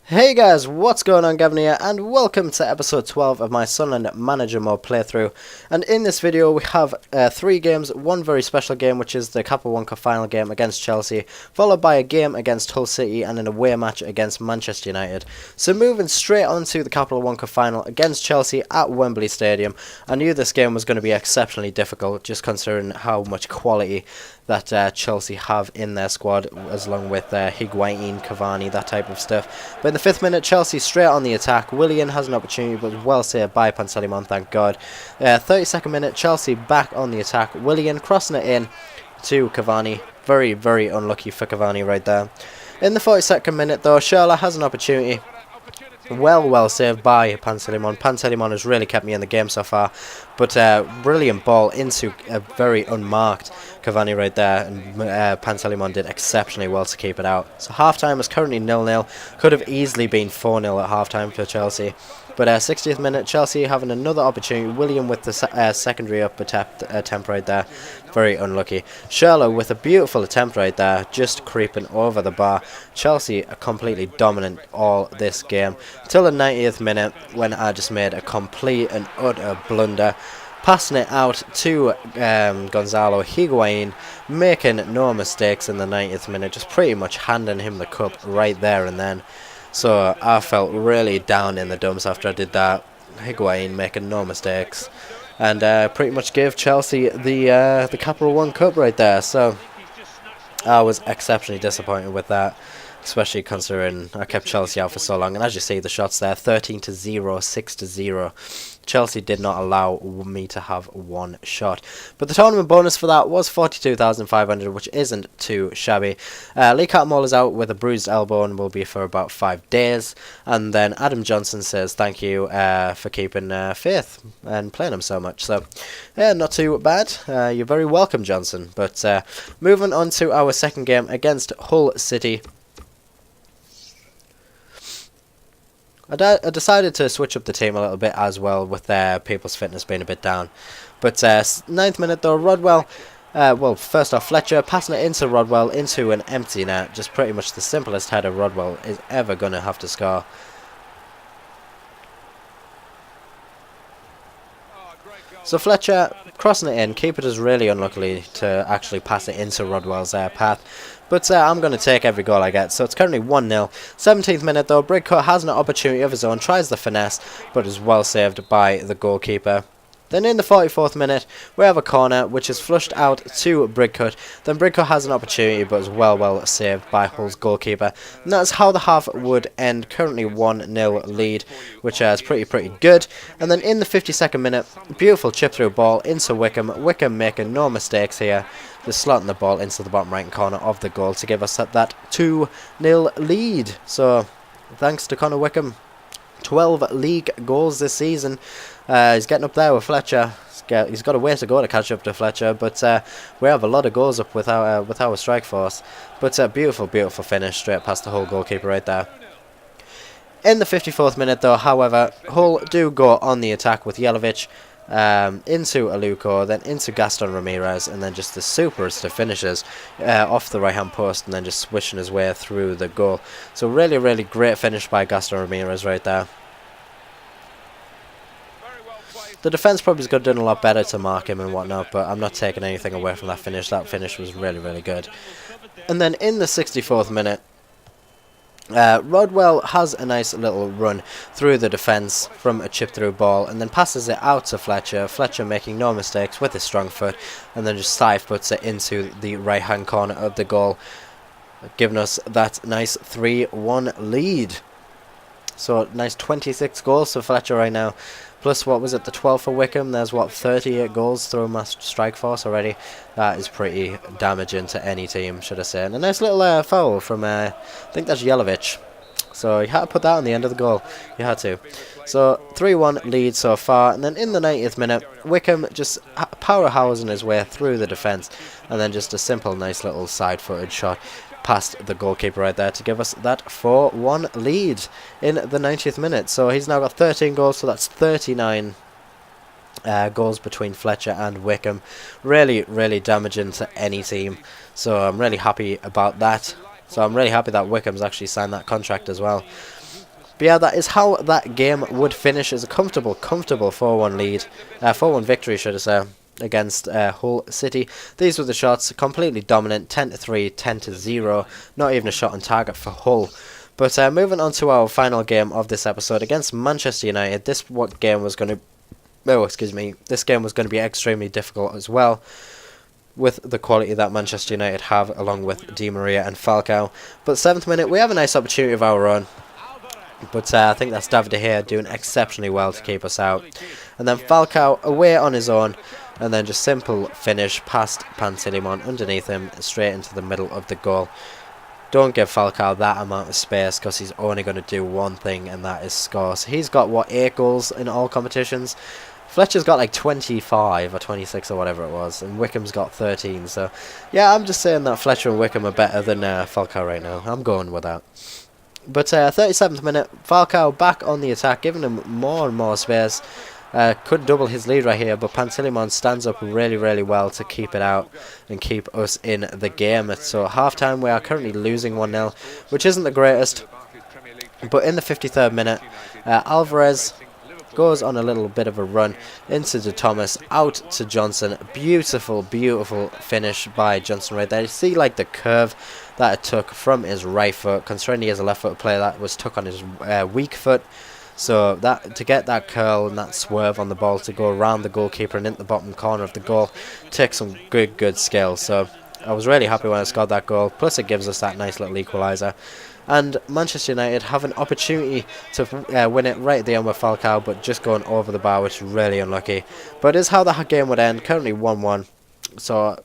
Hey guys, what's going on? Gavin here, and welcome to episode 12 of my Sunderland Manager Mode playthrough. And in this video we have 3 games, one very special game which is the Capital One Cup final game against Chelsea, followed by a game against Hull City and an away match against Manchester United. So moving straight on to the Capital One Cup final against Chelsea at Wembley Stadium. I knew this game was going to be exceptionally difficult, just considering how much quality that Chelsea have in their squad, as along with Higuain, Cavani, that type of stuff. But in the 5th minute, Chelsea straight on the attack. Willian has an opportunity, but well saved by Panselimon, thank God. 32nd minute, Chelsea back on the attack. Willian crossing it in to Cavani. Very, very unlucky for Cavani right there. In the 42nd minute, though, Schürrle has an opportunity. Well saved by Panselimon. Panselimon has really kept me in the game so far. But brilliant ball into a very unmarked Cavani right there. And Panselimon did exceptionally well to keep it out. So half-time is currently 0-0. Could have easily been 4-0 at half-time for Chelsea. But 60th minute, Chelsea having another opportunity. William with the secondary up attempt right there. Very unlucky. Schürrle with a beautiful attempt right there. Just creeping over the bar. Chelsea are completely dominant all this game. Till the 90th minute, when I just made a complete and utter blunder. Passing it out to Gonzalo Higuain, making no mistakes in the 90th minute. Just pretty much handing him the cup right there and then. So I felt really down in the dumps after I did that. Higuain making no mistakes, and pretty much gave Chelsea the Capital One Cup right there. So I was exceptionally disappointed with that, especially considering I kept Chelsea out for so long. And as you see, the shots there, 13-0, 6-0. Chelsea did not allow me to have one shot. But the tournament bonus for that was 42,500, which isn't too shabby. Lee Catmull is out with a bruised elbow and will be for about 5 days. And then Adam Johnson says thank you for keeping faith and playing him so much. So, yeah, not too bad. You're very welcome, Johnson. But moving on to our second game against Hull City. I decided to switch up the team a little bit as well, with people's fitness being a bit down. But 9th minute though, Rodwell, well, first off, Fletcher passing it into Rodwell into an empty net. Just pretty much the simplest header Rodwell is ever going to have to score. So Fletcher crossing it in. Keeper does really unluckily to actually pass it into Rodwell's path. But I'm going to take every goal I get. So it's currently 1-0. 17th minute though, Brigcut has an opportunity of his own. Tries the finesse, but is well saved by the goalkeeper. Then in the 44th minute, we have a corner which is flushed out to Brigcut. Then Brigcut has an opportunity, but is well saved by Hull's goalkeeper. And that's how the half would end. Currently 1-0 lead, which is pretty good. And then in the 52nd minute, beautiful chip through ball into Wickham. Wickham making no mistakes here. Just slotting the ball into the bottom right corner of the goal to give us that 2-0 lead. So thanks to Connor Wickham. 12 league goals this season. He's getting up there with Fletcher. He's got a way to go to catch up to Fletcher, but we have a lot of goals up with our strike force. But beautiful finish straight past the Hull goalkeeper right there. In the 54th minute though, however, Hull do go on the attack with Jelavic into Aluko, then into Gaston Ramirez, and then just the superest of finishes off the right hand post, and then just swishing his way through the goal. So really great finish by Gaston Ramirez right there. The defence probably could have done a lot better to mark him and whatnot, but I'm not taking anything away from that finish. That finish was really good. And then in the 64th minute, Rodwell has a nice little run through the defence from a chip through ball, and then passes it out to Fletcher. Fletcher making no mistakes with his strong foot, and then just side puts it into the right hand corner of the goal, giving us that nice 3-1 lead. So nice 26 goals for Fletcher right now. Plus, what was it, the 12 for Wickham? There's, what, 38 goals through my strike force already? That is pretty damaging to any team, should I say. And a nice little foul from, I think that's Jelavic. So you had to put that on the end of the goal. You had to. So 3-1 lead so far. And then in the 90th minute, Wickham just powerhousing his way through the defence. And then just a simple, nice little side-footed shot past the goalkeeper right there to give us that 4-1 lead in the 90th minute. So he's now got 13 goals, so that's 39 goals between Fletcher and Wickham. Really damaging to any team. So I'm really happy about that. So I'm really happy that Wickham's actually signed that contract as well. But yeah, that is how that game would finish, as a comfortable 4-1 lead, 4-1 victory, should I say, against Hull City. These were the shots, completely dominant, 10-3, 10-0, not even a shot on target for Hull. But moving on to our final game of this episode against Manchester United, this game was going to be extremely difficult as well, with the quality that Manchester United have, along with Di Maria and Falcao. But 7th minute, we have a nice opportunity of our own. But I think that's David De Gea doing exceptionally well to keep us out. And then Falcao away on his own, and then just simple finish past Pantilimon underneath him, straight into the middle of the goal. Don't give Falcao that amount of space, because he's only going to do one thing, and that is score. So he's got, 8 goals in all competitions? Fletcher's got like 25 or 26 or whatever it was, and Wickham's got 13. So yeah, I'm just saying that Fletcher and Wickham are better than Falcao right now. I'm going with that. But 37th minute, Falcao back on the attack, giving him more and more space. Could double his lead right here, but Pantilimon stands up really, really well to keep it out and keep us in the game. So at half-time, we are currently losing 1-0, which isn't the greatest. But in the 53rd minute, Alvarez goes on a little bit of a run into De Thomas, out to Johnson. Beautiful, beautiful finish by Johnson right there. You see like the curve that it took from his right foot, considering he is a left-footed player, that was took on his weak foot. So that to get that curl and that swerve on the ball to go around the goalkeeper and into the bottom corner of the goal takes some good skill. So I was really happy when I scored that goal. Plus it gives us that nice little equaliser. And Manchester United have an opportunity to win it right at the end with Falcao, but just going over the bar, which is really unlucky. But it is how the game would end. Currently 1-1. So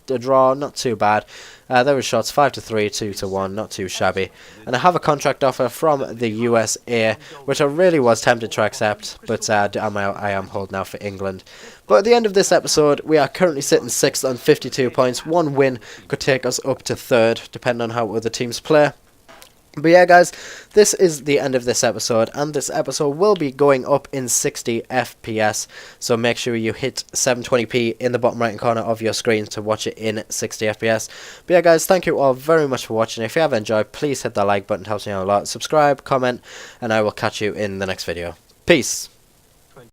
the draw, not too bad. There were shots 5-3, 2-1, not too shabby. And I have a contract offer from the USA, which I really was tempted to accept, but I am holding out for England. But at the end of this episode, we are currently sitting 6th on 52 points. One win could take us up to 3rd, depending on how other teams play. But yeah, guys, this is the end of this episode, and this episode will be going up in 60 FPS, so make sure you hit 720p in the bottom right hand corner of your screen to watch it in 60 FPS. But yeah, guys, thank you all very much for watching. If you have enjoyed, please hit that like button, it helps me out a lot. Subscribe, comment, and I will catch you in the next video. Peace!